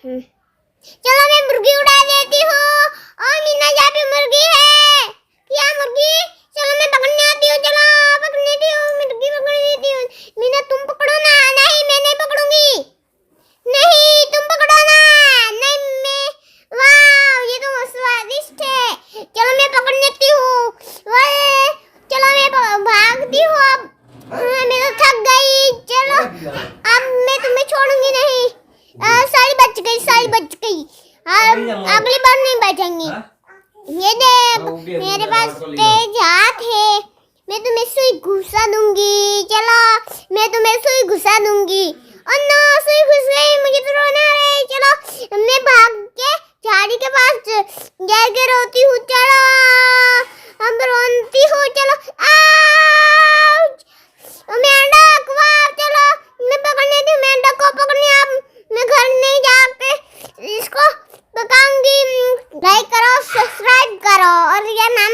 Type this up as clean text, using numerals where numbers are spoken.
चलो मैं मुर्गी उड़ा देती हूँ। और मीना यहाँ पे मुर्गी है। क्या मुर्गी? चलो मैं पकड़ने आती हूँ। चलो पकड़ने दी हूँ, मुर्गी पकड़ देती हूँ। मीना तुम पकड़ो ना। नहीं मैं नहीं पकड़ूंगी। नहीं तुम पकड़ो ना। नहीं मैं, वाह ये तो स्वादिष्ट है। चलो मैं पकड़ लेती हूँ। चलो मैं भागती हूँ अब। मैं तो थक गई। चलो अब मैं तुम्हें छोड़ूंगी नहीं। सारी बच गई, सारी बच गई। अगली बार नहीं बचेंगी। ये देख मेरे पास तेज हाथ है। मैं तुम्हें सुई घुसा दूंगी। चलो मैं तुम्हें सुई घुसा दूंगी। और नो सुई घुस गई, मुझे तो रोना आ रहा है। चलो मैं भाग के झाड़ी के पास जाके रोती हूँ। चलो अब रोती हूँ। चलो आउच मेंढक, वाह चलो मैं पकड़ने थी मेंढक को पकड़ने। अब मैं घर नहीं जाके इसको पकाऊंगी। लाइक करो, सब्सक्राइब करो और ये नाम